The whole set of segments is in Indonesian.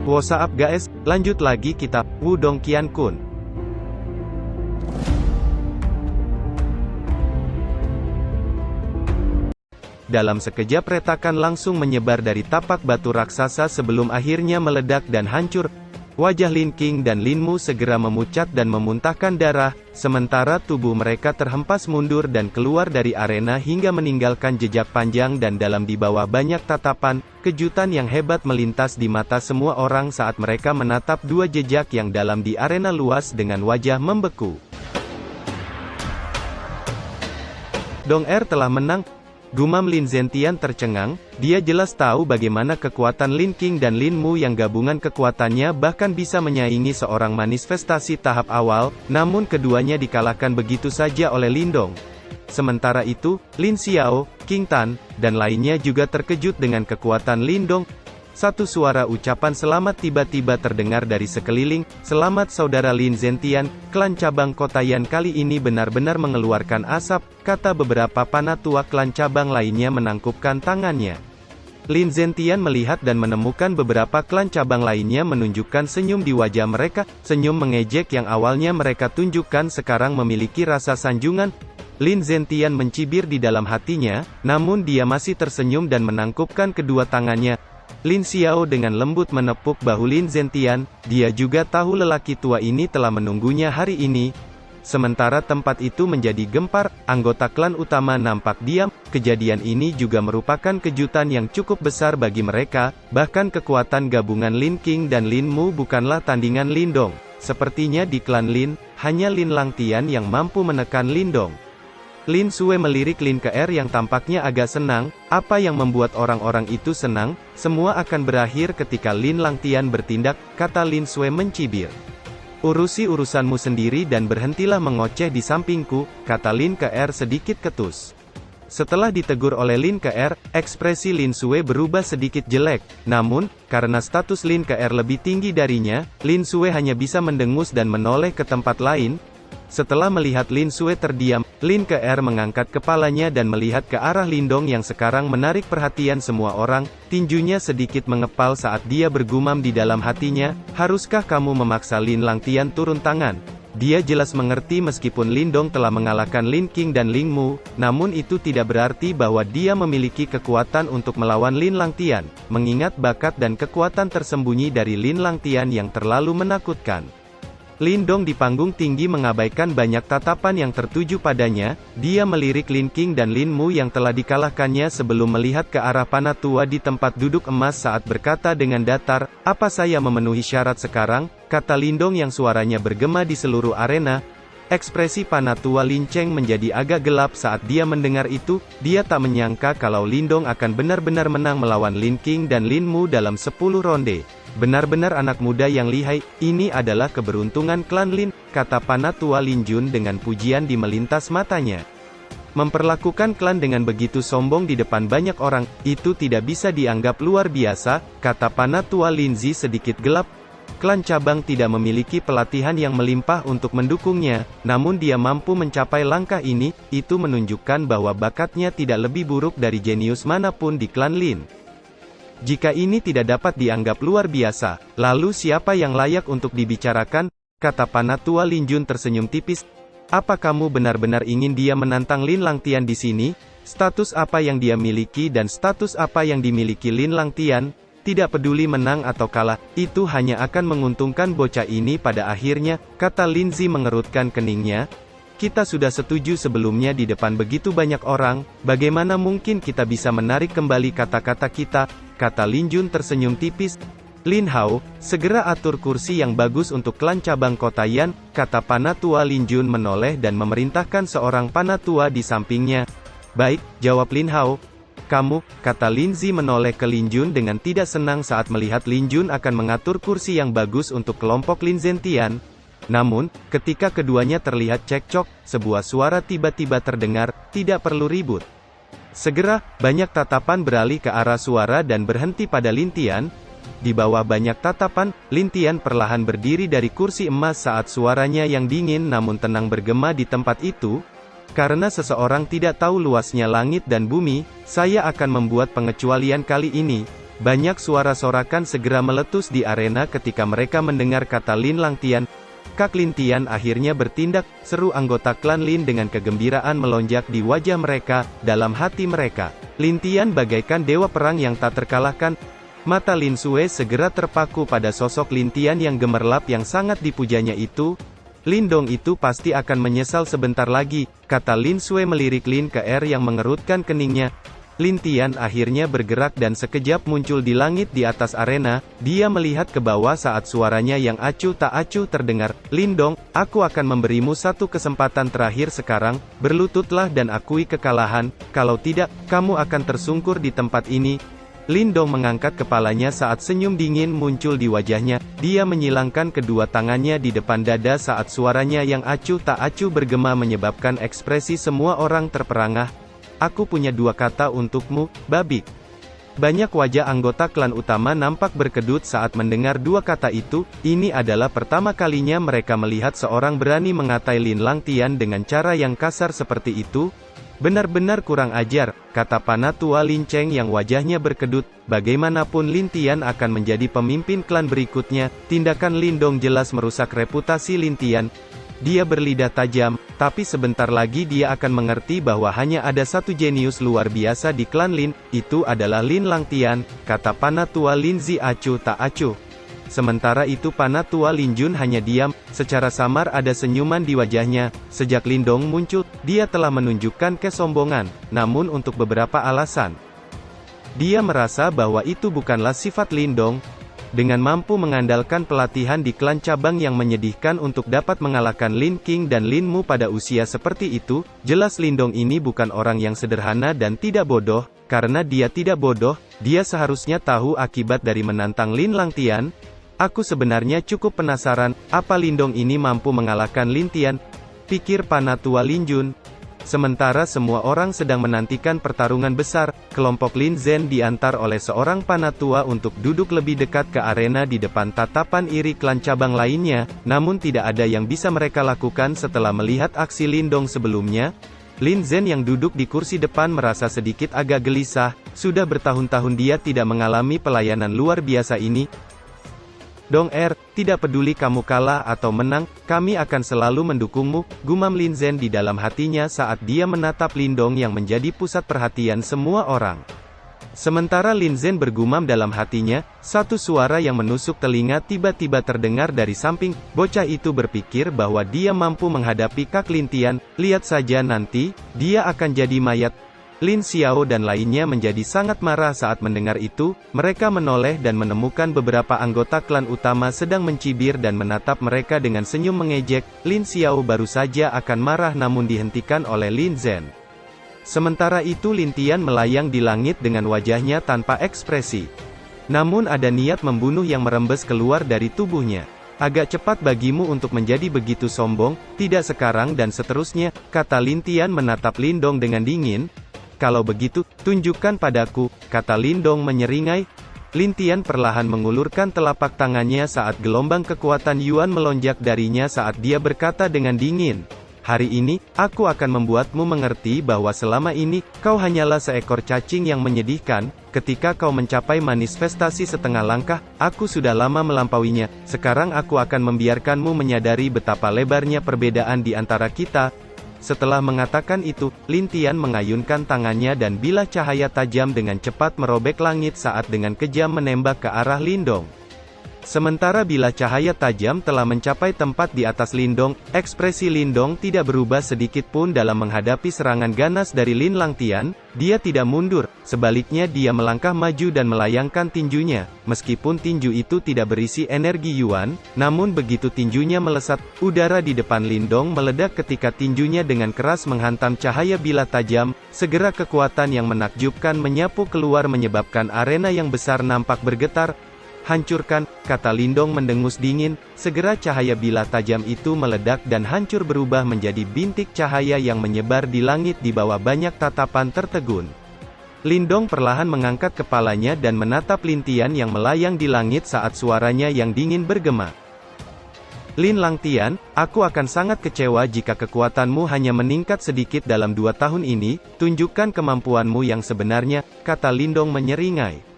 What's up guys, lanjut lagi kita, Wudong Qiankun. Dalam sekejap retakan langsung menyebar dari tapak batu raksasa sebelum akhirnya meledak dan hancur. Wajah Lin Qing dan Lin Mu segera memucat dan memuntahkan darah, sementara tubuh mereka terhempas mundur dan keluar dari arena hingga meninggalkan jejak panjang dan dalam di bawah banyak tatapan. Kejutan yang hebat melintas di mata semua orang saat mereka menatap dua jejak yang dalam di arena luas dengan wajah membeku. Dong Er telah menang. Gumam Lin Zentian tercengang, dia jelas tahu bagaimana kekuatan Lin Qing dan Lin Mu yang gabungan kekuatannya bahkan bisa menyaingi seorang manifestasi tahap awal, namun keduanya dikalahkan begitu saja oleh Lin Dong. Sementara itu, Lin Xiao, King Tan, dan lainnya juga terkejut dengan kekuatan Lin Dong. Satu suara ucapan selamat tiba-tiba terdengar dari sekeliling. Selamat saudara Lin Zentian, klan cabang Kotayan kali ini benar-benar mengeluarkan asap, kata beberapa panatua klan cabang lainnya menangkupkan tangannya. Lin Zentian melihat dan menemukan beberapa klan cabang lainnya menunjukkan senyum di wajah mereka. Senyum mengejek yang awalnya mereka tunjukkan sekarang memiliki rasa sanjungan. Lin Zentian mencibir di dalam hatinya, namun dia masih tersenyum dan menangkupkan kedua tangannya. Lin Xiao dengan lembut menepuk bahu Lin Zentian, dia juga tahu lelaki tua ini telah menunggunya hari ini. Sementara tempat itu menjadi gempar, anggota klan utama nampak diam. Kejadian ini juga merupakan kejutan yang cukup besar bagi mereka, bahkan kekuatan gabungan Lin Qing dan Lin Mu bukanlah tandingan Lin Dong. Sepertinya di klan Lin, hanya Lin Langtian yang mampu menekan Lin Dong. Lin Xue melirik Lin Ke yang tampaknya agak senang. Apa yang membuat orang-orang itu senang? Semua akan berakhir ketika Lin Langtian bertindak, kata Lin Xue mencibir. Urusi urusanmu sendiri dan berhentilah mengoceh di sampingku, kata Lin Ke sedikit ketus. Setelah ditegur oleh Lin Ke, ekspresi Lin Xue berubah sedikit jelek. Namun, karena status Lin Ke lebih tinggi darinya, Lin Xue hanya bisa mendengus dan menoleh ke tempat lain. Setelah melihat Lin Xue terdiam, Lin Ke mengangkat kepalanya dan melihat ke arah Lin Dong yang sekarang menarik perhatian semua orang. Tinjunya sedikit mengepal saat dia bergumam di dalam hatinya, haruskah kamu memaksa Lin Langtian turun tangan? Dia jelas mengerti meskipun Lin Dong telah mengalahkan Lin Qing dan Lin Mu, namun itu tidak berarti bahwa dia memiliki kekuatan untuk melawan Lin Langtian, mengingat bakat dan kekuatan tersembunyi dari Lin Langtian yang terlalu menakutkan. Lin Dong di panggung tinggi mengabaikan banyak tatapan yang tertuju padanya. Dia melirik Lin Qing dan Lin Mu yang telah dikalahkannya sebelum melihat ke arah panatua di tempat duduk emas saat berkata dengan datar, apa saya memenuhi syarat sekarang? Kata Lin Dong yang suaranya bergema di seluruh arena. Ekspresi panatua Lin Cheng menjadi agak gelap saat dia mendengar itu. Dia tak menyangka kalau Lin Dong akan benar-benar menang melawan Lin Qing dan Lin Mu dalam 10 ronde. Benar-benar anak muda yang lihai, ini adalah keberuntungan klan Lin, kata panatua Lin Jun dengan pujian di melintas matanya. Memperlakukan klan dengan begitu sombong di depan banyak orang, itu tidak bisa dianggap luar biasa, kata panatua Lin Zi sedikit gelap. Klan cabang tidak memiliki pelatihan yang melimpah untuk mendukungnya, namun dia mampu mencapai langkah ini, itu menunjukkan bahwa bakatnya tidak lebih buruk dari jenius manapun di klan Lin. Jika ini tidak dapat dianggap luar biasa, lalu siapa yang layak untuk dibicarakan? Kata panatua Lin Jun tersenyum tipis. Apa kamu benar-benar ingin dia menantang Lin Langtian di sini? Status apa yang dia miliki dan status apa yang dimiliki Lin Langtian? Tidak peduli menang atau kalah, itu hanya akan menguntungkan bocah ini pada akhirnya, kata Lin Zi mengerutkan keningnya. Kita sudah setuju sebelumnya di depan begitu banyak orang, bagaimana mungkin kita bisa menarik kembali kata-kata kita, kata Lin Jun tersenyum tipis. Lin Hao, segera atur kursi yang bagus untuk klan cabang Kotayan, kata panatua Lin Jun menoleh dan memerintahkan seorang panatua di sampingnya. Baik, jawab Lin Hao. Kamu, kata Lin Zi menoleh ke Lin Jun dengan tidak senang saat melihat Lin Jun akan mengatur kursi yang bagus untuk kelompok Lin Zentian. Namun, ketika keduanya terlihat cekcok, sebuah suara tiba-tiba terdengar, tidak perlu ribut. Segera, banyak tatapan beralih ke arah suara dan berhenti pada Lin Tian. Di bawah banyak tatapan, Lin Tian perlahan berdiri dari kursi emas saat suaranya yang dingin namun tenang bergema di tempat itu. Karena seseorang tidak tahu luasnya langit dan bumi, saya akan membuat pengecualian kali ini. Banyak suara sorakan segera meletus di arena ketika mereka mendengar kata Lin Langtian. Kak Lin Tian akhirnya bertindak, seru anggota klan Lin dengan kegembiraan melonjak di wajah mereka. Dalam hati mereka, Lin Tian bagaikan dewa perang yang tak terkalahkan. Mata Lin Sue segera terpaku pada sosok Lin Tian yang gemerlap yang sangat dipujanya itu. Lin Dong itu pasti akan menyesal sebentar lagi, kata Lin Sue melirik Lin Ke yang mengerutkan keningnya. Lin Tian akhirnya bergerak dan sekejap muncul di langit di atas arena. Dia melihat ke bawah saat suaranya yang acuh tak acuh terdengar. Lin Dong, aku akan memberimu satu kesempatan terakhir sekarang, berlututlah dan akui kekalahan, kalau tidak, kamu akan tersungkur di tempat ini. Lin Dong mengangkat kepalanya saat senyum dingin muncul di wajahnya. Dia menyilangkan kedua tangannya di depan dada saat suaranya yang acuh tak acuh bergema menyebabkan ekspresi semua orang terperangah. Aku punya dua kata untukmu, babi. Banyak wajah anggota klan utama nampak berkedut saat mendengar dua kata itu. Ini adalah pertama kalinya mereka melihat seorang berani mengatai Lin Langtian dengan cara yang kasar seperti itu. Benar-benar kurang ajar, kata Panatua Lin Cheng yang wajahnya berkedut. Bagaimanapun Lin Tian akan menjadi pemimpin klan berikutnya, tindakan Lin Dong jelas merusak reputasi Lin Tian. Dia berlidah tajam, tapi sebentar lagi dia akan mengerti bahwa hanya ada satu jenius luar biasa di klan Lin, itu adalah Lin Langtian, kata Panatua Lin Zi acuh tak acuh. Sementara itu Panatua Lin Jun hanya diam, secara samar ada senyuman di wajahnya. Sejak Lin Dong muncul, dia telah menunjukkan kesombongan, namun untuk beberapa alasan. Dia merasa bahwa itu bukanlah sifat Lin Dong. Dengan mampu mengandalkan pelatihan di klan cabang yang menyedihkan untuk dapat mengalahkan Lin King dan Lin Mu pada usia seperti itu, jelas Lin Dong ini bukan orang yang sederhana dan tidak bodoh. Karena dia tidak bodoh, dia seharusnya tahu akibat dari menantang Lin Langtian. Aku sebenarnya cukup penasaran, apa Lin Dong ini mampu mengalahkan Lin Tian? Pikir Panatua Lin Jun. Sementara semua orang sedang menantikan pertarungan besar, kelompok Lin Zhen diantar oleh seorang Panatua untuk duduk lebih dekat ke arena di depan tatapan iri klan cabang lainnya, namun tidak ada yang bisa mereka lakukan setelah melihat aksi Lin Dong sebelumnya. Lin Zhen yang duduk di kursi depan merasa sedikit agak gelisah, sudah bertahun-tahun dia tidak mengalami pelayanan luar biasa ini. Dong tidak peduli kamu kalah atau menang, kami akan selalu mendukungmu, gumam Lin Zhen di dalam hatinya saat dia menatap Lin Dong yang menjadi pusat perhatian semua orang. Sementara Lin Zhen bergumam dalam hatinya, satu suara yang menusuk telinga tiba-tiba terdengar dari samping. Bocah itu berpikir bahwa dia mampu menghadapi Kak Lin Tian, lihat saja nanti, dia akan jadi mayat. Lin Xiao dan lainnya menjadi sangat marah saat mendengar itu. Mereka menoleh dan menemukan beberapa anggota klan utama sedang mencibir dan menatap mereka dengan senyum mengejek. Lin Xiao baru saja akan marah namun dihentikan oleh Lin Zhen. Sementara itu Lin Tian melayang di langit dengan wajahnya tanpa ekspresi. Namun ada niat membunuh yang merembes keluar dari tubuhnya. Agak cepat bagimu untuk menjadi begitu sombong, tidak sekarang dan seterusnya, kata Lin Tian menatap Lin Dong dengan dingin. Kalau begitu, tunjukkan padaku, kata Lin Dong menyeringai. Lin Tian perlahan mengulurkan telapak tangannya saat gelombang kekuatan Yuan melonjak darinya saat dia berkata dengan dingin. Hari ini, aku akan membuatmu mengerti bahwa selama ini, kau hanyalah seekor cacing yang menyedihkan. Ketika kau mencapai manifestasi setengah langkah, aku sudah lama melampauinya. Sekarang aku akan membiarkanmu menyadari betapa lebarnya perbedaan di antara kita. Setelah mengatakan itu, Lin Tian mengayunkan tangannya dan bilah cahaya tajam dengan cepat merobek langit saat dengan kejam menembak ke arah Lin Dong. Sementara bilah cahaya tajam telah mencapai tempat di atas Lin Dong, ekspresi Lin Dong tidak berubah sedikit pun dalam menghadapi serangan ganas dari Lin Langtian. Dia tidak mundur, sebaliknya dia melangkah maju dan melayangkan tinjunya. Meskipun tinju itu tidak berisi energi Yuan, namun begitu tinjunya melesat, udara di depan Lin Dong meledak ketika tinjunya dengan keras menghantam cahaya bilah tajam. Segera kekuatan yang menakjubkan menyapu keluar menyebabkan arena yang besar nampak bergetar. Hancurkan, kata Lin Dong mendengus dingin. Segera cahaya bilah tajam itu meledak dan hancur berubah menjadi bintik cahaya yang menyebar di langit di bawah banyak tatapan tertegun. Lin Dong perlahan mengangkat kepalanya dan menatap Lin Tian yang melayang di langit saat suaranya yang dingin bergema. Lin Langtian, aku akan sangat kecewa jika kekuatanmu hanya meningkat sedikit dalam 2 tahun ini. Tunjukkan kemampuanmu yang sebenarnya, kata Lin Dong menyeringai.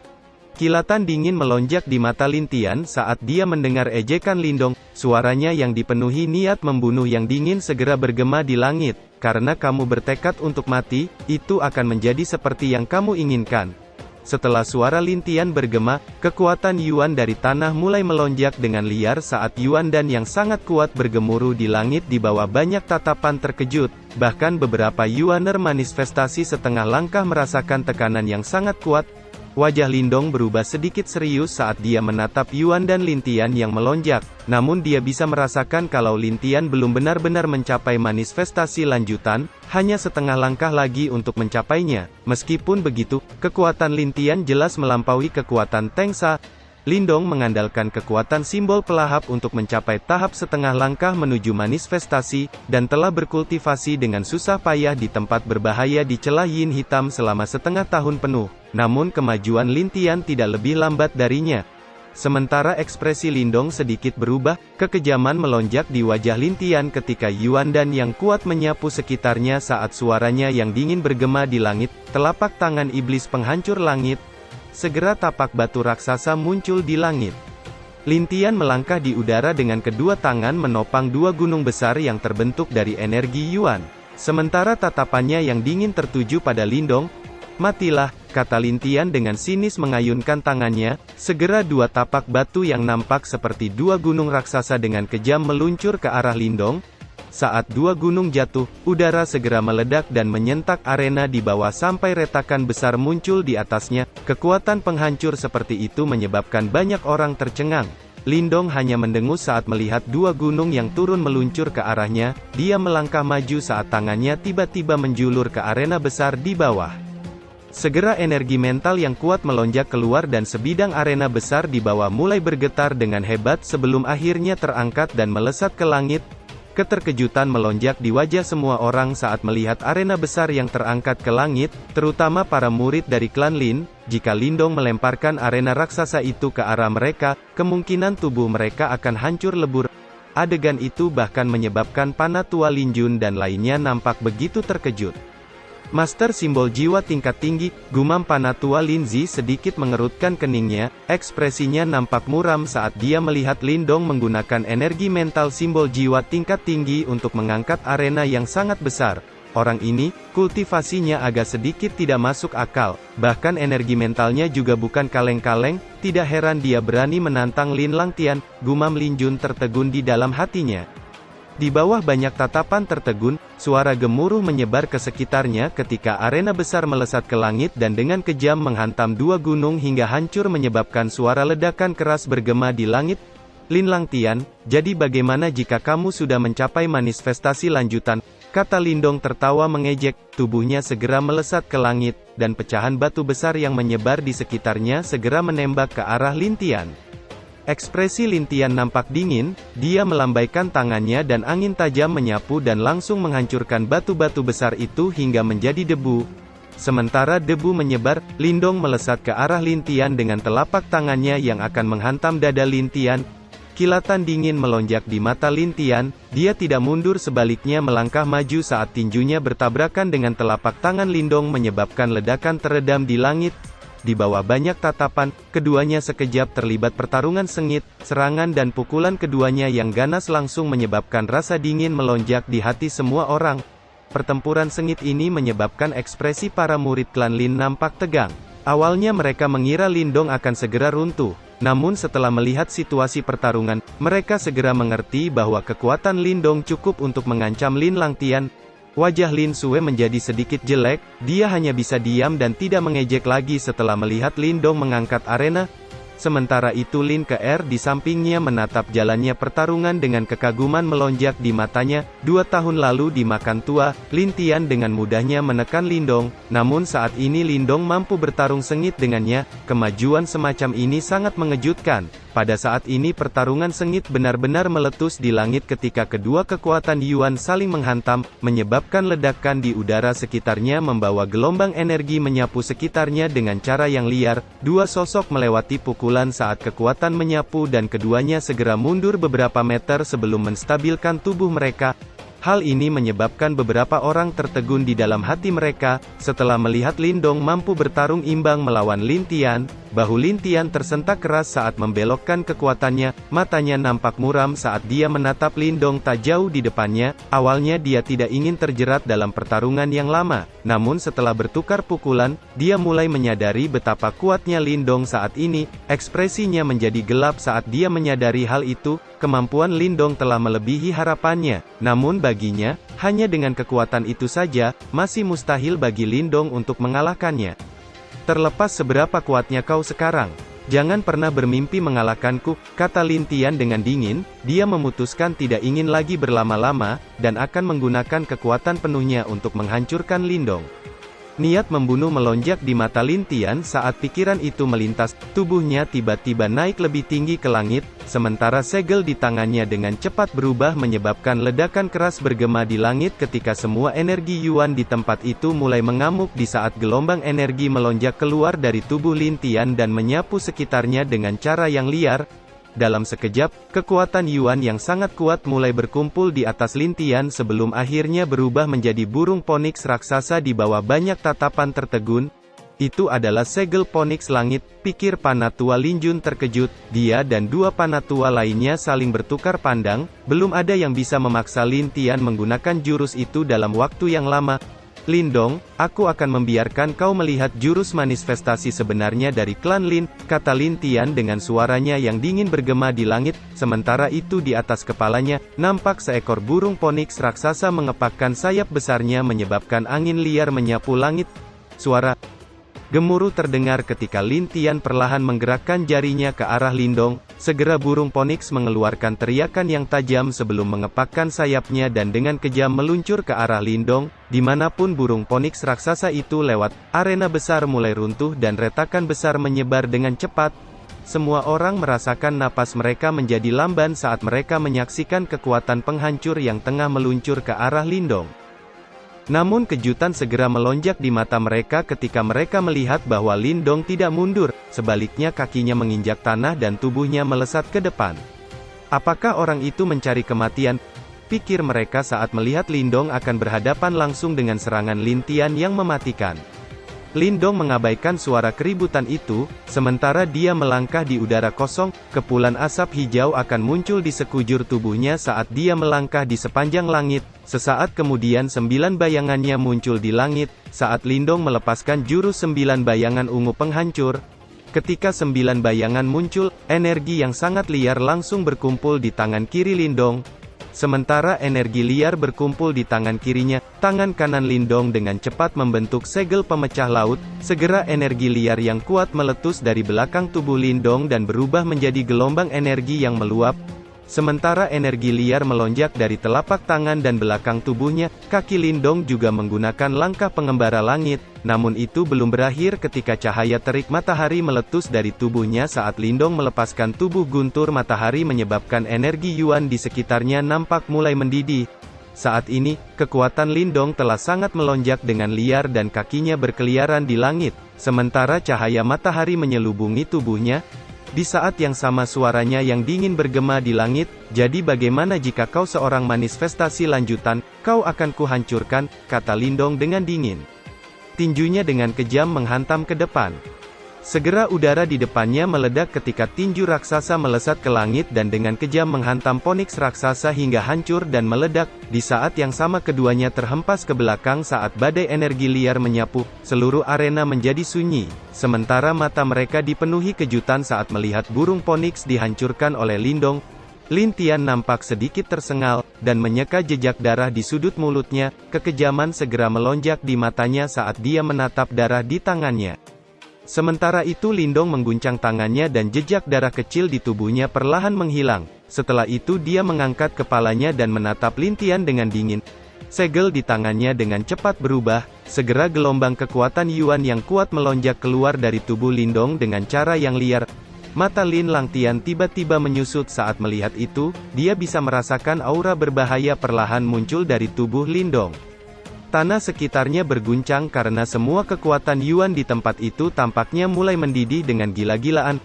Kilatan dingin melonjak di mata Lin Tian saat dia mendengar ejekan Lindong. Suaranya yang dipenuhi niat membunuh yang dingin segera bergema di langit. Karena kamu bertekad untuk mati, itu akan menjadi seperti yang kamu inginkan. Setelah suara Lin Tian bergema, kekuatan Yuan dari tanah mulai melonjak dengan liar saat Yuan dan yang sangat kuat bergemuruh di langit di bawah banyak tatapan terkejut. Bahkan beberapa Yuaner manifestasi setengah langkah merasakan tekanan yang sangat kuat. Wajah Lindong berubah sedikit serius saat dia menatap Yuan dan Lin Tian yang melonjak. Namun dia bisa merasakan kalau Lin Tian belum benar-benar mencapai manifestasi lanjutan, hanya setengah langkah lagi untuk mencapainya. Meskipun begitu, kekuatan Lin Tian jelas melampaui kekuatan Teng Sa. Lindong mengandalkan kekuatan simbol pelahap untuk mencapai tahap setengah langkah menuju manifestasi, dan telah berkultivasi dengan susah payah di tempat berbahaya di celah yin hitam selama setengah tahun penuh. Namun kemajuan Lin Tian tidak lebih lambat darinya. Sementara ekspresi Lindong sedikit berubah, kekejaman melonjak di wajah Lin Tian ketika Yuan dan yang kuat menyapu sekitarnya saat suaranya yang dingin bergema di langit. Telapak tangan iblis penghancur langit. Segera tapak batu raksasa muncul di langit. Lin Tian melangkah di udara dengan kedua tangan menopang dua gunung besar yang terbentuk dari energi Yuan. Sementara tatapannya yang dingin tertuju pada Lindong. "Matilah," kata Lin Tian dengan sinis mengayunkan tangannya. Segera dua tapak batu yang nampak seperti dua gunung raksasa dengan kejam meluncur ke arah Lindong. Saat dua gunung jatuh, udara segera meledak dan menyentak arena di bawah sampai retakan besar muncul di atasnya. Kekuatan penghancur seperti itu menyebabkan banyak orang tercengang. Lindong hanya mendengus saat melihat dua gunung yang turun meluncur ke arahnya. Dia melangkah maju saat tangannya tiba-tiba menjulur ke arena besar di bawah. Segera energi mental yang kuat melonjak keluar dan sebidang arena besar di bawah mulai bergetar dengan hebat sebelum akhirnya terangkat dan melesat ke langit. Keterkejutan melonjak di wajah semua orang saat melihat arena besar yang terangkat ke langit, terutama para murid dari klan Lin. Jika Lindong melemparkan arena raksasa itu ke arah mereka, kemungkinan tubuh mereka akan hancur lebur. Adegan itu bahkan menyebabkan Panatua Lin Jun dan lainnya nampak begitu terkejut. "Master simbol jiwa tingkat tinggi," gumam Panatua Lin Zi sedikit mengerutkan keningnya. Ekspresinya nampak muram saat dia melihat Lindong menggunakan energi mental simbol jiwa tingkat tinggi untuk mengangkat arena yang sangat besar. Orang ini, kultivasinya agak sedikit tidak masuk akal, bahkan energi mentalnya juga bukan kaleng-kaleng. Tidak heran dia berani menantang Lin Langtian, gumam Lin Jun tertegun di dalam hatinya. Di bawah banyak tatapan tertegun, suara gemuruh menyebar ke sekitarnya ketika arena besar melesat ke langit dan dengan kejam menghantam dua gunung hingga hancur menyebabkan suara ledakan keras bergema di langit. "Lin Langtian, jadi bagaimana jika kamu sudah mencapai manifestasi lanjutan?" kata Lindong tertawa mengejek. Tubuhnya segera melesat ke langit, dan pecahan batu besar yang menyebar di sekitarnya segera menembak ke arah Lin Tian. Ekspresi Lin Tian nampak dingin, dia melambaikan tangannya dan angin tajam menyapu dan langsung menghancurkan batu-batu besar itu hingga menjadi debu. Sementara debu menyebar, Lindong melesat ke arah Lin Tian dengan telapak tangannya yang akan menghantam dada Lin Tian. Kilatan dingin melonjak di mata Lin Tian, dia tidak mundur sebaliknya melangkah maju saat tinjunya bertabrakan dengan telapak tangan Lindong menyebabkan ledakan teredam di langit. Di bawah banyak tatapan, keduanya sekejap terlibat pertarungan sengit, serangan dan pukulan keduanya yang ganas langsung menyebabkan rasa dingin melonjak di hati semua orang. Pertempuran sengit ini menyebabkan ekspresi para murid klan Lin nampak tegang. Awalnya mereka mengira Lindong akan segera runtuh. Namun setelah melihat situasi pertarungan, mereka segera mengerti bahwa kekuatan Lindong cukup untuk mengancam Lin Langtian. Wajah Lin Sue menjadi sedikit jelek, dia hanya bisa diam dan tidak mengejek lagi setelah melihat Lindong mengangkat arena. Sementara itu Lin Ke di sampingnya menatap jalannya pertarungan dengan kekaguman melonjak di matanya. 2 tahun lalu di Makan Tua, Lin Tian dengan mudahnya menekan Lindong, namun saat ini Lindong mampu bertarung sengit dengannya. Kemajuan semacam ini sangat mengejutkan. Pada saat ini pertarungan sengit benar-benar meletus di langit ketika kedua kekuatan Yuan saling menghantam, menyebabkan ledakan di udara sekitarnya membawa gelombang energi menyapu sekitarnya dengan cara yang liar. Dua sosok melewati pukulan saat kekuatan menyapu dan keduanya segera mundur beberapa meter sebelum menstabilkan tubuh mereka. Hal ini menyebabkan beberapa orang tertegun di dalam hati mereka, setelah melihat Lindong mampu bertarung imbang melawan Lin Tian. Bahu Lin Tian tersentak keras saat membelokkan kekuatannya, matanya nampak muram saat dia menatap Lindong tak jauh di depannya. Awalnya dia tidak ingin terjerat dalam pertarungan yang lama, namun setelah bertukar pukulan, dia mulai menyadari betapa kuatnya Lindong saat ini. Ekspresinya menjadi gelap saat dia menyadari hal itu. Kemampuan Lindong telah melebihi harapannya, namun baginya, hanya dengan kekuatan itu saja, masih mustahil bagi Lindong untuk mengalahkannya. Terlepas seberapa kuatnya kau sekarang, jangan pernah bermimpi mengalahkanku, kata Lin Tian dengan dingin. Dia memutuskan tidak ingin lagi berlama-lama, dan akan menggunakan kekuatan penuhnya untuk menghancurkan Lindong. Niat membunuh melonjak di mata Lin Tian saat pikiran itu melintas, tubuhnya tiba-tiba naik lebih tinggi ke langit, sementara segel di tangannya dengan cepat berubah menyebabkan ledakan keras bergema di langit ketika semua energi Yuan di tempat itu mulai mengamuk di saat gelombang energi melonjak keluar dari tubuh Lin Tian dan menyapu sekitarnya dengan cara yang liar. Dalam sekejap, kekuatan Yuan yang sangat kuat mulai berkumpul di atas Lin Tian sebelum akhirnya berubah menjadi burung poniks raksasa di bawah banyak tatapan tertegun. Itu adalah segel poniks langit, pikir Panatua Lin Jun terkejut. Dia dan dua Panatua lainnya saling bertukar pandang, belum ada yang bisa memaksa Lin Tian menggunakan jurus itu dalam waktu yang lama. Lindong, aku akan membiarkan kau melihat jurus manifestasi sebenarnya dari klan Lin, kata Lin Tian dengan suaranya yang dingin bergema di langit. Sementara itu di atas kepalanya, nampak seekor burung poniks raksasa mengepakkan sayap besarnya menyebabkan angin liar menyapu langit. Suara gemuruh terdengar ketika Lin Tian perlahan menggerakkan jarinya ke arah Lindong. Segera burung poniks mengeluarkan teriakan yang tajam sebelum mengepakkan sayapnya dan dengan kejam meluncur ke arah Lindong. Dimanapun burung poniks raksasa itu lewat, arena besar mulai runtuh dan retakan besar menyebar dengan cepat. Semua orang merasakan napas mereka menjadi lamban saat mereka menyaksikan kekuatan penghancur yang tengah meluncur ke arah Lindong. Namun kejutan segera melonjak di mata mereka ketika mereka melihat bahwa Lindong tidak mundur, sebaliknya kakinya menginjak tanah dan tubuhnya melesat ke depan. Apakah orang itu mencari kematian? Pikir mereka saat melihat Lindong akan berhadapan langsung dengan serangan Lin Tian yang mematikan. Lindong mengabaikan suara keributan itu, sementara dia melangkah di udara kosong. Kepulan asap hijau akan muncul di sekujur tubuhnya saat dia melangkah di sepanjang langit. Sesaat kemudian 9 bayangannya muncul di langit, saat Lindong melepaskan jurus 9 bayangan ungu penghancur. Ketika 9 bayangan muncul, energi yang sangat liar langsung berkumpul di tangan kiri Lindong. Sementara energi liar berkumpul di tangan kirinya, tangan kanan Lindong dengan cepat membentuk segel pemecah laut. Segera energi liar yang kuat meletus dari belakang tubuh Lindong dan berubah menjadi gelombang energi yang meluap. Sementara energi liar melonjak dari telapak tangan dan belakang tubuhnya, kaki Lindong juga menggunakan langkah pengembara langit. Namun itu belum berakhir ketika cahaya terik matahari meletus dari tubuhnya saat Lindong melepaskan tubuh guntur matahari menyebabkan energi Yuan di sekitarnya nampak mulai mendidih. Saat ini, kekuatan Lindong telah sangat melonjak dengan liar dan kakinya berkeliaran di langit, sementara cahaya matahari menyelubungi tubuhnya. Di saat yang sama suaranya yang dingin bergema di langit, jadi bagaimana jika kau seorang manifestasi lanjutan, kau akan kuhancurkan, kata Lindong dengan dingin. Tinjunya dengan kejam menghantam ke depan. Segera udara di depannya meledak ketika tinju raksasa melesat ke langit dan dengan kejam menghantam poniks raksasa hingga hancur dan meledak. Di saat yang sama keduanya terhempas ke belakang saat badai energi liar menyapu, seluruh arena menjadi sunyi. Sementara mata mereka dipenuhi kejutan saat melihat burung poniks dihancurkan oleh Lindong. Lin Tian nampak sedikit tersengal, dan menyeka jejak darah di sudut mulutnya. Kekejaman segera melonjak di matanya saat dia menatap darah di tangannya. Sementara itu Lindong mengguncang tangannya dan jejak darah kecil di tubuhnya perlahan menghilang. Setelah itu dia mengangkat kepalanya dan menatap Lin Tian dengan dingin. Segel di tangannya dengan cepat berubah, segera gelombang kekuatan Yuan yang kuat melonjak keluar dari tubuh Lindong dengan cara yang liar. Mata Lin Langtian tiba-tiba menyusut saat melihat itu, dia bisa merasakan aura berbahaya perlahan muncul dari tubuh Lindong. Tanah sekitarnya berguncang karena semua kekuatan Yuan di tempat itu tampaknya mulai mendidih dengan gila-gilaan.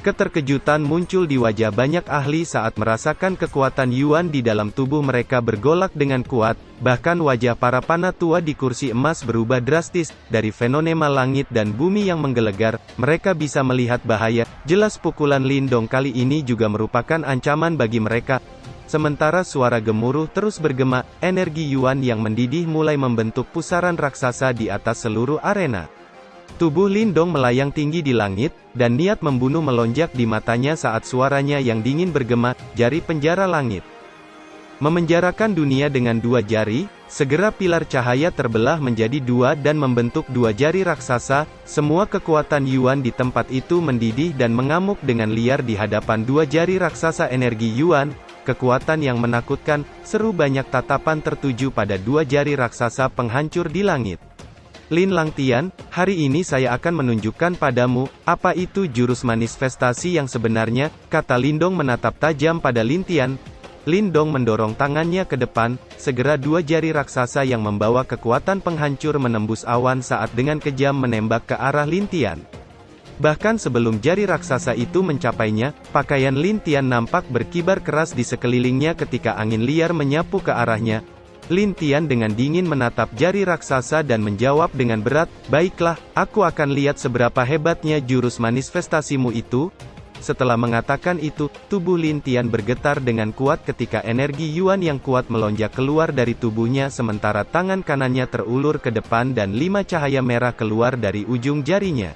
Keterkejutan muncul di wajah banyak ahli saat merasakan kekuatan Yuan di dalam tubuh mereka bergolak dengan kuat, bahkan wajah para panatua di kursi emas berubah drastis. Dari fenomena langit dan bumi yang menggelegar, mereka bisa melihat bahaya. Jelas pukulan Lindong kali ini juga merupakan ancaman bagi mereka. Sementara suara gemuruh terus bergema, energi Yuan yang mendidih mulai membentuk pusaran raksasa di atas seluruh arena. Tubuh Lindong melayang tinggi di langit, dan niat membunuh melonjak di matanya saat suaranya yang dingin bergema, jari penjara langit. Memenjarakan dunia dengan dua jari, segera pilar cahaya terbelah menjadi dua dan membentuk dua jari raksasa. Semua kekuatan Yuan di tempat itu mendidih dan mengamuk dengan liar di hadapan dua jari raksasa energi Yuan. Kekuatan yang menakutkan, seru banyak tatapan tertuju pada dua jari raksasa penghancur di langit. Lin Langtian, hari ini saya akan menunjukkan padamu, apa itu jurus manifestasi yang sebenarnya, kata Lindong menatap tajam pada Lin Tian. Lindong mendorong tangannya ke depan, segera dua jari raksasa yang membawa kekuatan penghancur menembus awan saat dengan kejam menembak ke arah Lin Tian. Bahkan sebelum jari raksasa itu mencapainya, pakaian Lin Tian nampak berkibar keras di sekelilingnya ketika angin liar menyapu ke arahnya. Lin Tian dengan dingin menatap jari raksasa dan menjawab dengan berat, "Baiklah, aku akan lihat seberapa hebatnya jurus manifestasimu itu." Setelah mengatakan itu, tubuh Lin Tian bergetar dengan kuat ketika energi Yuan yang kuat melonjak keluar dari tubuhnya sementara tangan kanannya terulur ke depan dan 5 cahaya merah keluar dari ujung jarinya.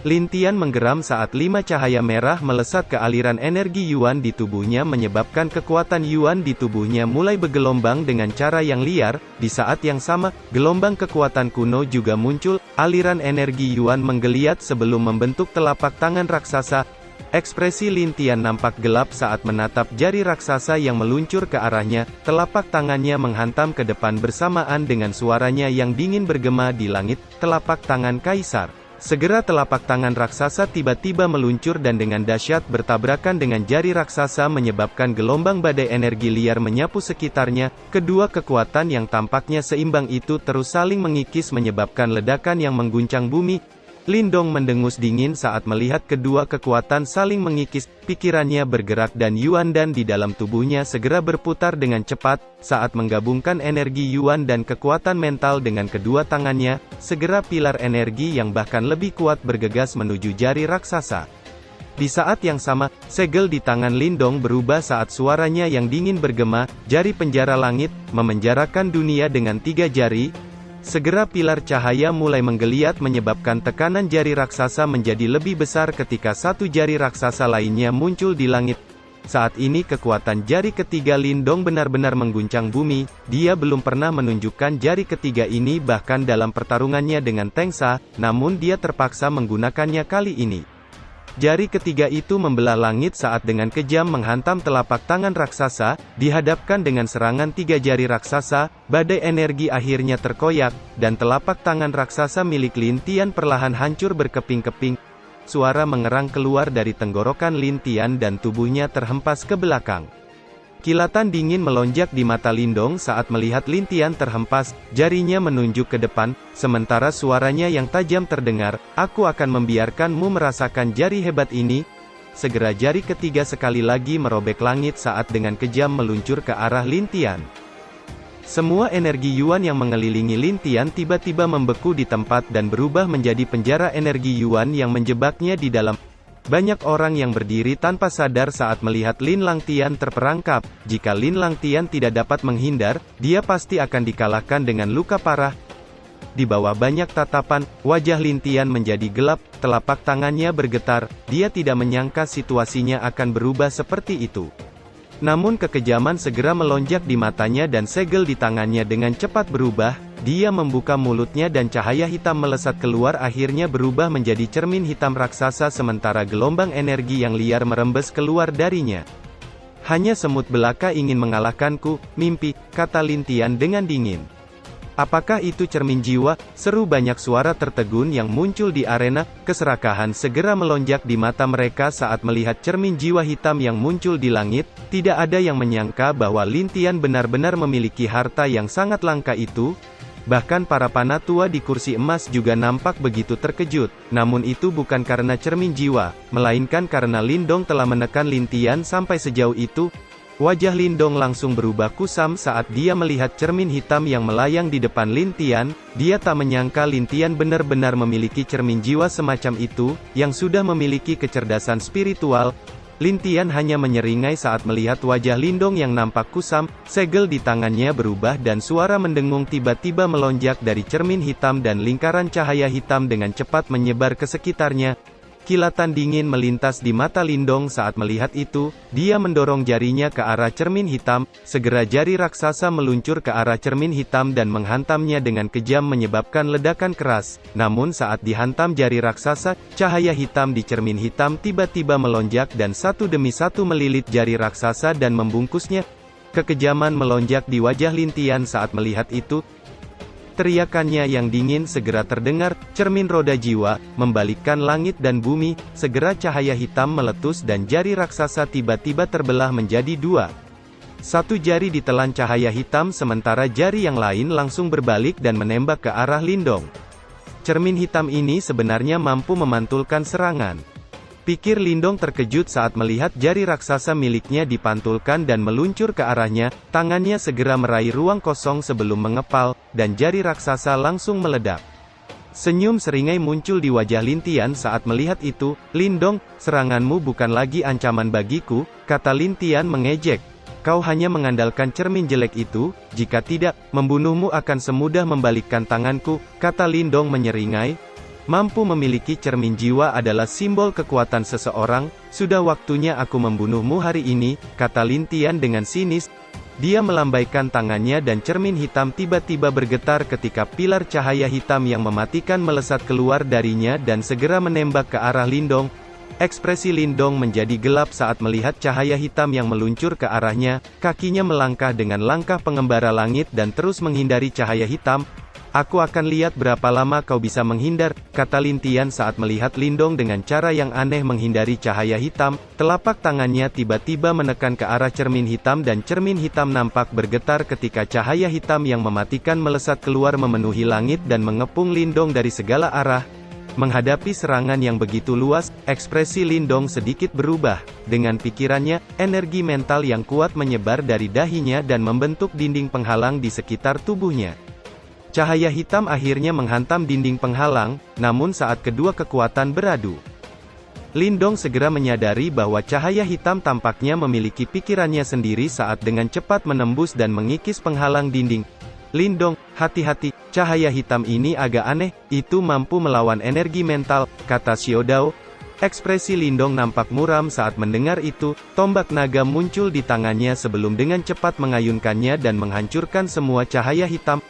Lin Tian menggeram saat 5 cahaya merah melesat ke aliran energi Yuan di tubuhnya menyebabkan kekuatan Yuan di tubuhnya mulai bergelombang dengan cara yang liar. Di saat yang sama, gelombang kekuatan kuno juga muncul, aliran energi Yuan menggeliat sebelum membentuk telapak tangan raksasa. Ekspresi Lin Tian nampak gelap saat menatap jari raksasa yang meluncur ke arahnya, telapak tangannya menghantam ke depan bersamaan dengan suaranya yang dingin bergema di langit, telapak tangan kaisar. Segera telapak tangan raksasa tiba-tiba meluncur dan dengan dahsyat bertabrakan dengan jari raksasa menyebabkan gelombang badai energi liar menyapu sekitarnya. Kedua kekuatan yang tampaknya seimbang itu terus saling mengikis menyebabkan ledakan yang mengguncang bumi. Lindong mendengus dingin saat melihat kedua kekuatan saling mengikis, pikirannya bergerak dan Yuan dan di dalam tubuhnya segera berputar dengan cepat, saat menggabungkan energi Yuan dan kekuatan mental dengan kedua tangannya, segera pilar energi yang bahkan lebih kuat bergegas menuju jari raksasa. Di saat yang sama, segel di tangan Lindong berubah saat suaranya yang dingin bergema, jari penjara langit, memenjarakan dunia dengan 3 jari. Segera pilar cahaya mulai menggeliat menyebabkan tekanan jari raksasa menjadi lebih besar ketika satu jari raksasa lainnya muncul di langit. Saat ini kekuatan jari ketiga Lindong benar-benar mengguncang bumi. Dia belum pernah menunjukkan jari ketiga ini bahkan dalam pertarungannya dengan Tengsa, namun dia terpaksa menggunakannya kali ini. Jari ketiga itu membelah langit saat dengan kejam menghantam telapak tangan raksasa, dihadapkan dengan serangan 3 jari raksasa, badai energi akhirnya terkoyak, dan telapak tangan raksasa milik Lin Tian perlahan hancur berkeping-keping. Suara mengerang keluar dari tenggorokan Lin Tian dan tubuhnya terhempas ke belakang. Kilatan dingin melonjak di mata Lindong saat melihat Lin Tian terhempas, jarinya menunjuk ke depan, sementara suaranya yang tajam terdengar, "Aku akan membiarkanmu merasakan jari hebat ini." Segera jari ketiga sekali lagi merobek langit saat dengan kejam meluncur ke arah Lin Tian. Semua energi Yuan yang mengelilingi Lin Tian tiba-tiba membeku di tempat dan berubah menjadi penjara energi Yuan yang menjebaknya di dalam. Banyak orang yang berdiri tanpa sadar saat melihat Lin Langtian terperangkap. Jika Lin Langtian tidak dapat menghindar, dia pasti akan dikalahkan dengan luka parah. Di bawah banyak tatapan, wajah Lin Tian menjadi gelap, telapak tangannya bergetar. Dia tidak menyangka situasinya akan berubah seperti itu. Namun kekejaman segera melonjak di matanya dan segel di tangannya dengan cepat berubah. Dia membuka mulutnya dan cahaya hitam melesat keluar akhirnya berubah menjadi cermin hitam raksasa sementara gelombang energi yang liar merembes keluar darinya. "Hanya semut belaka ingin mengalahkanku, mimpi," kata Lin Tian dengan dingin. "Apakah itu cermin jiwa?" Seru banyak suara tertegun yang muncul di arena. Keserakahan segera melonjak di mata mereka saat melihat cermin jiwa hitam yang muncul di langit. Tidak ada yang menyangka bahwa Lin Tian benar-benar memiliki harta yang sangat langka itu. Bahkan para panatua di kursi emas juga nampak begitu terkejut. Namun itu bukan karena cermin jiwa, melainkan karena Lindong telah menekan Lin Tian sampai sejauh itu. Wajah Lindong langsung berubah kusam saat dia melihat cermin hitam yang melayang di depan Lin Tian. Dia tak menyangka Lin Tian benar-benar memiliki cermin jiwa semacam itu, yang sudah memiliki kecerdasan spiritual. Lin Tian hanya menyeringai saat melihat wajah Lindong yang nampak kusam. Segel di tangannya berubah dan suara mendengung tiba-tiba melonjak dari cermin hitam dan lingkaran cahaya hitam dengan cepat menyebar ke sekitarnya. Kilatan dingin melintas di mata Lindong saat melihat itu. Dia mendorong jarinya ke arah cermin hitam. Segera jari raksasa meluncur ke arah cermin hitam dan menghantamnya dengan kejam menyebabkan ledakan keras. Namun saat dihantam jari raksasa, cahaya hitam di cermin hitam tiba-tiba melonjak dan satu demi satu melilit jari raksasa dan membungkusnya. Kekejaman melonjak di wajah Lin Tian saat melihat itu. Teriakannya yang dingin segera terdengar. Cermin roda jiwa, membalikkan langit dan bumi. Segera cahaya hitam meletus dan jari raksasa tiba-tiba terbelah menjadi dua. Satu jari ditelan cahaya hitam sementara jari yang lain langsung berbalik dan menembak ke arah Lindong. Cermin hitam ini sebenarnya mampu memantulkan serangan. Pikir Lindong terkejut saat melihat jari raksasa miliknya dipantulkan dan meluncur ke arahnya. Tangannya segera meraih ruang kosong sebelum mengepal, dan jari raksasa langsung meledak. Senyum seringai muncul di wajah Lin Tian saat melihat itu. "Lindong, seranganmu bukan lagi ancaman bagiku," kata Lin Tian mengejek. "Kau hanya mengandalkan cermin jelek itu, jika tidak, membunuhmu akan semudah membalikkan tanganku," kata Lindong menyeringai. Mampu memiliki cermin jiwa adalah simbol kekuatan seseorang. "Sudah waktunya aku membunuhmu hari ini," kata Lin Tian dengan sinis. Dia melambaikan tangannya dan cermin hitam tiba-tiba bergetar ketika pilar cahaya hitam yang mematikan melesat keluar darinya dan segera menembak ke arah Lindong. Ekspresi Lindong menjadi gelap saat melihat cahaya hitam yang meluncur ke arahnya. Kakinya melangkah dengan langkah pengembara langit dan terus menghindari cahaya hitam. "Aku akan lihat berapa lama kau bisa menghindar," kata Lin Tian saat melihat Lindong dengan cara yang aneh menghindari cahaya hitam. Telapak tangannya tiba-tiba menekan ke arah cermin hitam dan cermin hitam nampak bergetar ketika cahaya hitam yang mematikan melesat keluar memenuhi langit dan mengepung Lindong dari segala arah. Menghadapi serangan yang begitu luas, ekspresi Lindong sedikit berubah. Dengan pikirannya, energi mental yang kuat menyebar dari dahinya dan membentuk dinding penghalang di sekitar tubuhnya. Cahaya hitam akhirnya menghantam dinding penghalang, namun saat kedua kekuatan beradu, Lindong segera menyadari bahwa cahaya hitam tampaknya memiliki pikirannya sendiri saat dengan cepat menembus dan mengikis penghalang dinding. "Lindong, hati-hati, cahaya hitam ini agak aneh, itu mampu melawan energi mental," kata Xiao Dao. Ekspresi Lindong nampak muram saat mendengar itu. Tombak naga muncul di tangannya sebelum dengan cepat mengayunkannya dan menghancurkan semua cahaya hitam.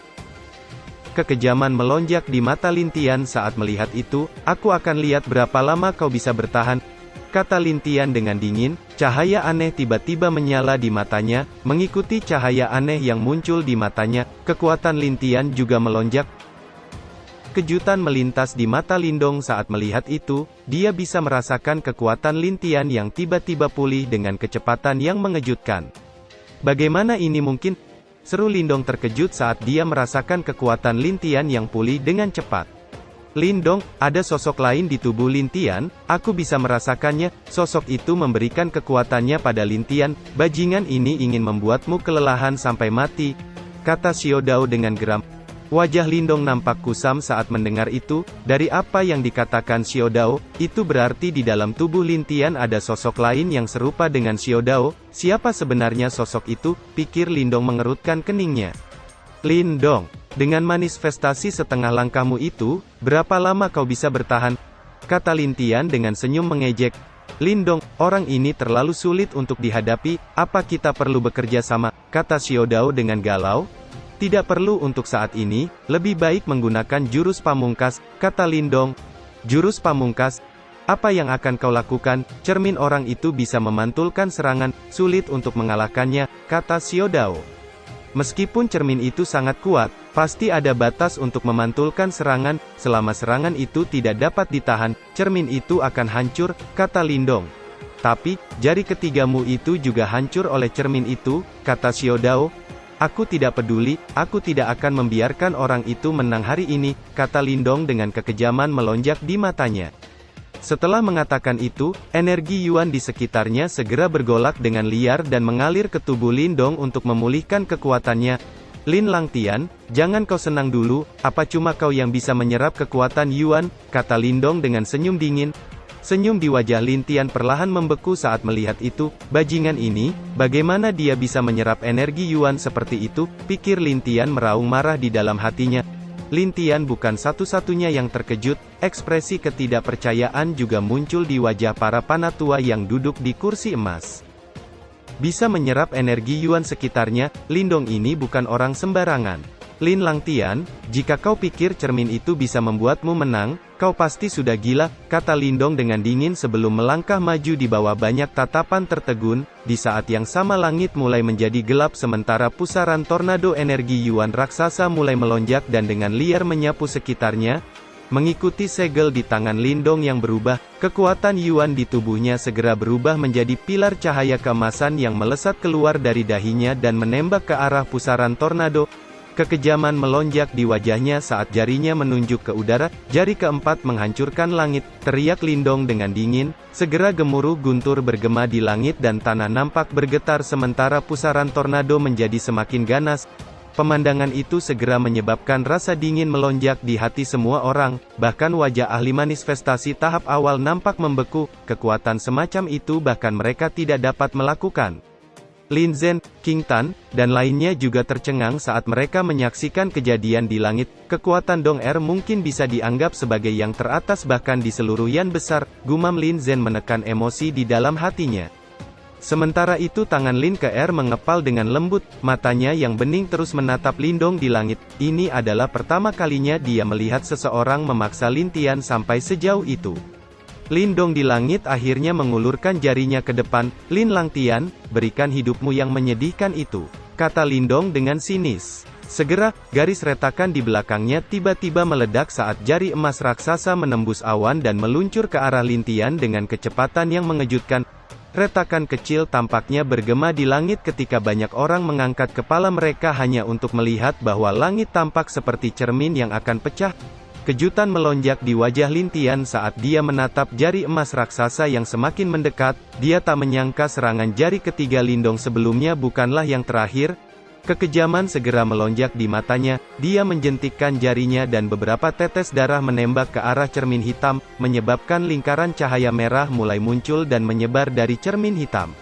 Kekejaman melonjak di mata Lin Tian saat melihat itu. "Aku akan lihat berapa lama kau bisa bertahan," kata Lin Tian dengan dingin. Cahaya aneh tiba-tiba menyala di matanya. Mengikuti cahaya aneh yang muncul di matanya, kekuatan Lin Tian juga melonjak. Kejutan melintas di mata Lindong saat melihat itu. Dia bisa merasakan kekuatan Lin Tian yang tiba-tiba pulih dengan kecepatan yang mengejutkan. "Bagaimana ini mungkin?" seru Lindong terkejut saat dia merasakan kekuatan Lin Tian yang pulih dengan cepat. "Lindong, ada sosok lain di tubuh Lin Tian, aku bisa merasakannya." Sosok itu memberikan kekuatannya pada Lin Tian. "Bajingan ini ingin membuatmu kelelahan sampai mati," kata Xiao Dao dengan geram. Wajah Lindong nampak kusam saat mendengar itu. Dari apa yang dikatakan Xiao Dao, itu berarti di dalam tubuh Lin Tian ada sosok lain yang serupa dengan Xiao Dao. Siapa sebenarnya sosok itu? Pikir Lindong mengerutkan keningnya. "Lindong, dengan manifestasi setengah langkahmu itu, berapa lama kau bisa bertahan?" kata Lin Tian dengan senyum mengejek. "Lindong, orang ini terlalu sulit untuk dihadapi, apa kita perlu bekerja sama?" kata Xiao Dao dengan galau. "Tidak perlu untuk saat ini, lebih baik menggunakan jurus pamungkas," kata Lindong. "Jurus pamungkas? Apa yang akan kau lakukan?" "Cermin orang itu bisa memantulkan serangan, sulit untuk mengalahkannya," kata Xiao Dao. "Meskipun cermin itu sangat kuat, pasti ada batas untuk memantulkan serangan. Selama serangan itu tidak dapat ditahan, cermin itu akan hancur," kata Lindong. "Tapi, jari ketigamu itu juga hancur oleh cermin itu," kata Xiao Dao. Aku tidak peduli, aku tidak akan membiarkan orang itu menang hari ini, kata Lindong dengan kekejaman melonjak di matanya. Setelah mengatakan itu, energi Yuan di sekitarnya segera bergolak dengan liar dan mengalir ke tubuh Lindong untuk memulihkan kekuatannya. Lin Langtian, jangan kau senang dulu, apa cuma kau yang bisa menyerap kekuatan Yuan, kata Lindong dengan senyum dingin. Senyum di wajah Lin Tian perlahan membeku saat melihat itu. Bajingan ini, bagaimana dia bisa menyerap energi Yuan seperti itu, pikir Lin Tian meraung marah di dalam hatinya. Lin Tian bukan satu-satunya yang terkejut, ekspresi ketidakpercayaan juga muncul di wajah para panatua yang duduk di kursi emas. Bisa menyerap energi Yuan sekitarnya, Lindong ini bukan orang sembarangan. Lin Langtian, jika kau pikir cermin itu bisa membuatmu menang, kau pasti sudah gila, kata Lindong dengan dingin sebelum melangkah maju di bawah banyak tatapan tertegun. Di saat yang sama langit mulai menjadi gelap sementara pusaran tornado energi Yuan raksasa mulai melonjak dan dengan liar menyapu sekitarnya. Mengikuti segel di tangan Lindong yang berubah, kekuatan Yuan di tubuhnya segera berubah menjadi pilar cahaya keemasan yang melesat keluar dari dahinya dan menembak ke arah pusaran tornado. Kekejaman melonjak di wajahnya saat jarinya menunjuk ke udara, jari keempat menghancurkan langit, teriak Lindong dengan dingin. Segera gemuruh guntur bergema di langit dan tanah nampak bergetar sementara pusaran tornado menjadi semakin ganas. Pemandangan itu segera menyebabkan rasa dingin melonjak di hati semua orang, bahkan wajah ahli manifestasi tahap awal nampak membeku. Kekuatan semacam itu bahkan mereka tidak dapat melakukan. Lin Zhen, King Tan, dan lainnya juga tercengang saat mereka menyaksikan kejadian di langit. Kekuatan Dong Er mungkin bisa dianggap sebagai yang teratas bahkan di seluruh Yan besar, gumam Lin Zhen menekan emosi di dalam hatinya. Sementara itu tangan Lin Ke mengepal dengan lembut, matanya yang bening terus menatap Lindong di langit. Ini adalah pertama kalinya dia melihat seseorang memaksa Lin Tian sampai sejauh itu. Lindong di langit akhirnya mengulurkan jarinya ke depan. Lin Langtian, berikan hidupmu yang menyedihkan itu, kata Lindong dengan sinis. Segera, garis retakan di belakangnya tiba-tiba meledak saat jari emas raksasa menembus awan dan meluncur ke arah Lin Tian dengan kecepatan yang mengejutkan. Retakan kecil tampaknya bergema di langit ketika banyak orang mengangkat kepala mereka hanya untuk melihat bahwa langit tampak seperti cermin yang akan pecah. Kejutan melonjak di wajah Lin Tian saat dia menatap jari emas raksasa yang semakin mendekat. Dia tak menyangka serangan jari ketiga Lindong sebelumnya bukanlah yang terakhir. Kekejaman segera melonjak di matanya, dia menjentikkan jarinya dan beberapa tetes darah menembak ke arah cermin hitam, menyebabkan lingkaran cahaya merah mulai muncul dan menyebar dari cermin hitam.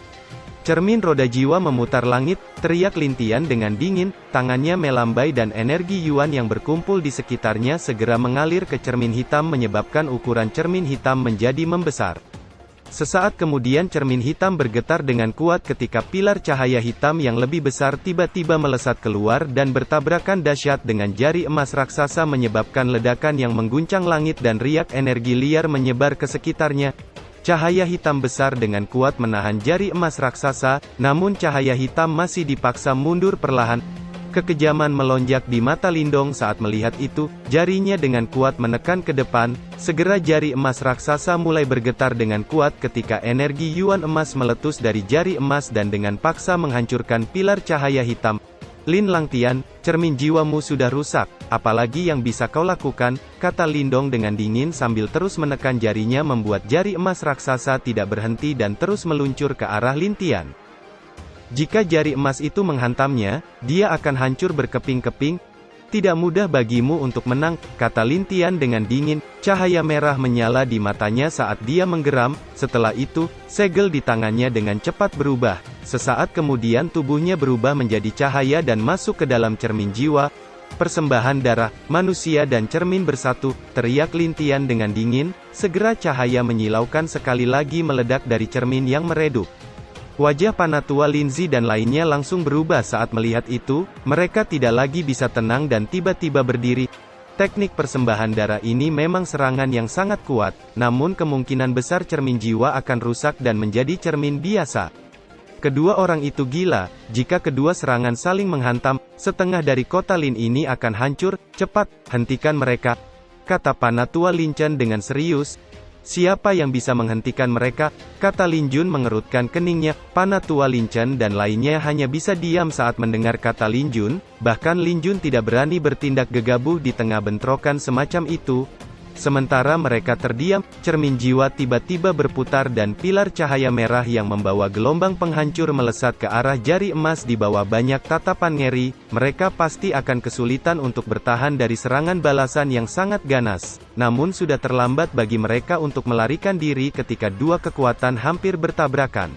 Cermin roda jiwa memutar langit, teriak Lin Tian dengan dingin, tangannya melambai dan energi Yuan yang berkumpul di sekitarnya segera mengalir ke cermin hitam menyebabkan ukuran cermin hitam menjadi membesar. Sesaat kemudian cermin hitam bergetar dengan kuat ketika pilar cahaya hitam yang lebih besar tiba-tiba melesat keluar dan bertabrakan dahsyat dengan jari emas raksasa menyebabkan ledakan yang mengguncang langit dan riak energi liar menyebar ke sekitarnya. Cahaya hitam besar dengan kuat menahan jari emas raksasa, namun cahaya hitam masih dipaksa mundur perlahan. Kekejaman melonjak di mata Lindong saat melihat itu, jarinya dengan kuat menekan ke depan. Segera jari emas raksasa mulai bergetar dengan kuat ketika energi Yuan emas meletus dari jari emas dan dengan paksa menghancurkan pilar cahaya hitam. Lin Langtian, cermin jiwamu sudah rusak, apalagi yang bisa kau lakukan, kata Lindong dengan dingin sambil terus menekan jarinya membuat jari emas raksasa tidak berhenti dan terus meluncur ke arah Lin Tian. Jika jari emas itu menghantamnya, dia akan hancur berkeping-keping. Tidak mudah bagimu untuk menang, kata Lin Tian dengan dingin. Cahaya merah menyala di matanya saat dia menggeram. Setelah itu, segel di tangannya dengan cepat berubah. Sesaat kemudian tubuhnya berubah menjadi cahaya dan masuk ke dalam cermin jiwa. Persembahan darah, manusia dan cermin bersatu, teriak Lin Tian dengan dingin. Segera cahaya menyilaukan sekali lagi meledak dari cermin yang meredup. Wajah Panatua Linzi dan lainnya langsung berubah saat melihat itu. Mereka tidak lagi bisa tenang dan tiba-tiba berdiri. Teknik persembahan darah ini memang serangan yang sangat kuat, namun kemungkinan besar cermin jiwa akan rusak dan menjadi cermin biasa. Kedua orang itu gila. Jika kedua serangan saling menghantam, setengah dari kota Lin ini akan hancur. Cepat, hentikan mereka, kata Panatua Lin Chen dengan serius. Siapa yang bisa menghentikan mereka? Kata Lin Jun mengerutkan keningnya. Panatua Lin Chen dan lainnya hanya bisa diam saat mendengar kata Lin Jun. Bahkan Lin Jun tidak berani bertindak gegabah di tengah bentrokan semacam itu. Sementara mereka terdiam, cermin jiwa tiba-tiba berputar dan pilar cahaya merah yang membawa gelombang penghancur melesat ke arah jari emas di bawah banyak tatapan ngeri. Mereka pasti akan kesulitan untuk bertahan dari serangan balasan yang sangat ganas. Namun sudah terlambat bagi mereka untuk melarikan diri ketika dua kekuatan hampir bertabrakan.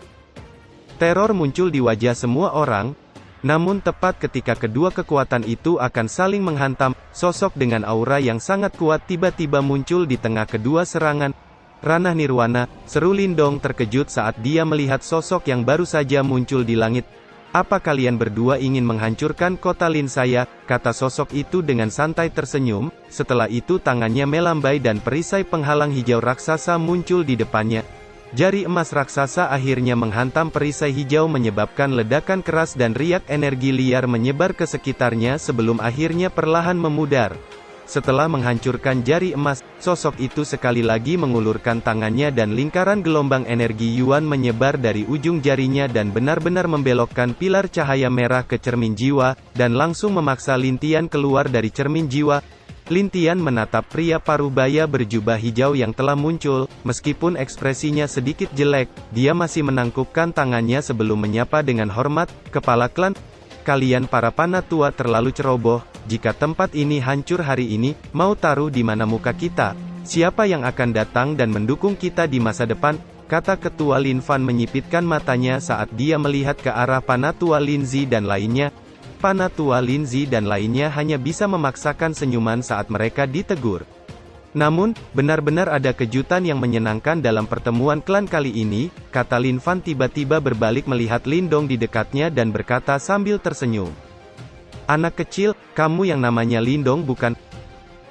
Teror muncul di wajah semua orang. Namun tepat ketika kedua kekuatan itu akan saling menghantam, sosok dengan aura yang sangat kuat tiba-tiba muncul di tengah kedua serangan. Ranah Nirwana, seru Lindong terkejut saat dia melihat sosok yang baru saja muncul di langit. Apa kalian berdua ingin menghancurkan kota Lin saya? Kata sosok itu dengan santai tersenyum. Setelah itu tangannya melambai dan perisai penghalang hijau raksasa muncul di depannya. Jari emas raksasa akhirnya menghantam perisai hijau menyebabkan ledakan keras dan riak energi liar menyebar ke sekitarnya sebelum akhirnya perlahan memudar. Setelah menghancurkan jari emas, sosok itu sekali lagi mengulurkan tangannya dan lingkaran gelombang energi Yuan menyebar dari ujung jarinya dan benar-benar membelokkan pilar cahaya merah ke cermin jiwa, dan langsung memaksa Lin Tian keluar dari cermin jiwa. Lin Tian menatap pria parubaya berjubah hijau yang telah muncul. Meskipun ekspresinya sedikit jelek, dia masih menangkupkan tangannya sebelum menyapa dengan hormat. Kepala klan, kalian para panatua terlalu ceroboh. Jika tempat ini hancur hari ini, mau taruh di mana muka kita? Siapa yang akan datang dan mendukung kita di masa depan? Kata Ketua Lin Fan menyipitkan matanya saat dia melihat ke arah Panatua Lin Zi dan lainnya. Panatua Lin Zi dan lainnya hanya bisa memaksakan senyuman saat mereka ditegur. Namun, benar-benar ada kejutan yang menyenangkan dalam pertemuan klan kali ini, kata Lin Fan tiba-tiba berbalik melihat Lindong di dekatnya dan berkata sambil tersenyum. Anak kecil, kamu yang namanya Lindong bukan?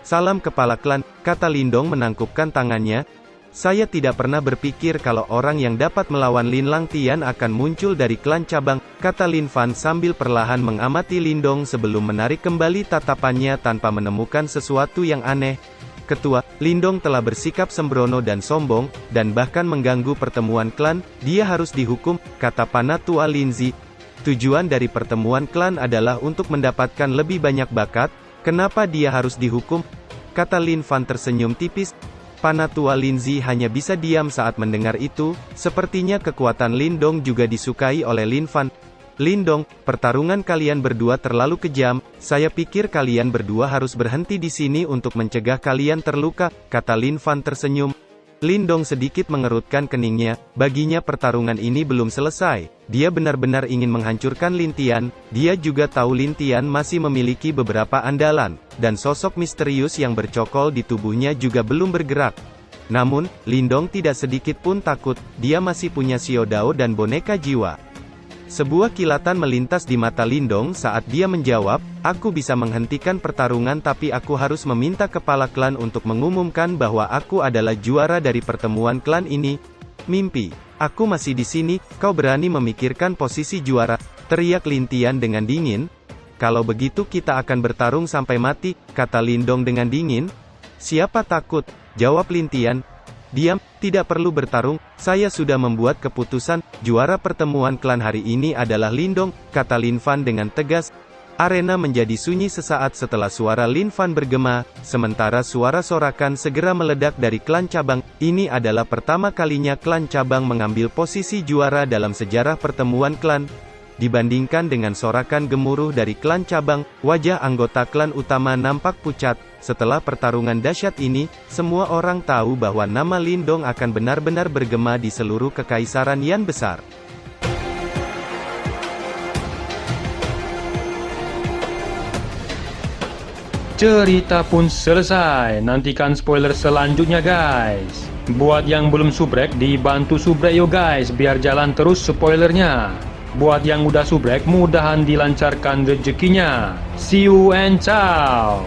Salam kepala klan, kata Lindong menangkupkan tangannya. Saya tidak pernah berpikir kalau orang yang dapat melawan Lin Langtian akan muncul dari klan cabang, kata Lin Fan sambil perlahan mengamati Lindong sebelum menarik kembali tatapannya tanpa menemukan sesuatu yang aneh. Ketua, Lindong telah bersikap sembrono dan sombong, dan bahkan mengganggu pertemuan klan, dia harus dihukum, kata Panatua Lin Zi. Tujuan dari pertemuan klan adalah untuk mendapatkan lebih banyak bakat, kenapa dia harus dihukum? Kata Lin Fan tersenyum tipis. Panatua Lin Zi hanya bisa diam saat mendengar itu. Sepertinya kekuatan Lindong juga disukai oleh Lin Fan. Lindong, pertarungan kalian berdua terlalu kejam. Saya pikir kalian berdua harus berhenti di sini untuk mencegah kalian terluka, kata Lin Fan tersenyum. Lindong sedikit mengerutkan keningnya. Baginya pertarungan ini belum selesai. Dia benar-benar ingin menghancurkan Lin Tian. Dia juga tahu Lin Tian masih memiliki beberapa andalan, dan sosok misterius yang bercokol di tubuhnya juga belum bergerak. Namun, Lindong tidak sedikit pun takut. Dia masih punya Xiao Dao dan boneka jiwa. Sebuah kilatan melintas di mata Lindong saat dia menjawab, aku bisa menghentikan pertarungan tapi aku harus meminta kepala klan untuk mengumumkan bahwa aku adalah juara dari pertemuan klan ini. Mimpi, aku masih di sini, kau berani memikirkan posisi juara, teriak Lin Tian dengan dingin. Kalau begitu kita akan bertarung sampai mati, kata Lindong dengan dingin. Siapa takut? Jawab Lin Tian. Diam, tidak perlu bertarung, saya sudah membuat keputusan, juara pertemuan klan hari ini adalah Lindong, kata Lin Fan dengan tegas. Arena menjadi sunyi sesaat setelah suara Lin Fan bergema, sementara suara sorakan segera meledak dari klan cabang. Ini adalah pertama kalinya klan cabang mengambil posisi juara dalam sejarah pertemuan klan. Dibandingkan dengan sorakan gemuruh dari klan cabang, wajah anggota klan utama nampak pucat. Setelah pertarungan dahsyat ini, semua orang tahu bahwa nama Lindong akan benar-benar bergema di seluruh kekaisaran Yan besar. Cerita pun selesai, nantikan spoiler selanjutnya guys. Buat yang belum subrek, dibantu subrek yo guys, biar jalan terus spoilernya. Buat yang udah subrek, mudahan dilancarkan rezekinya. See you and ciao.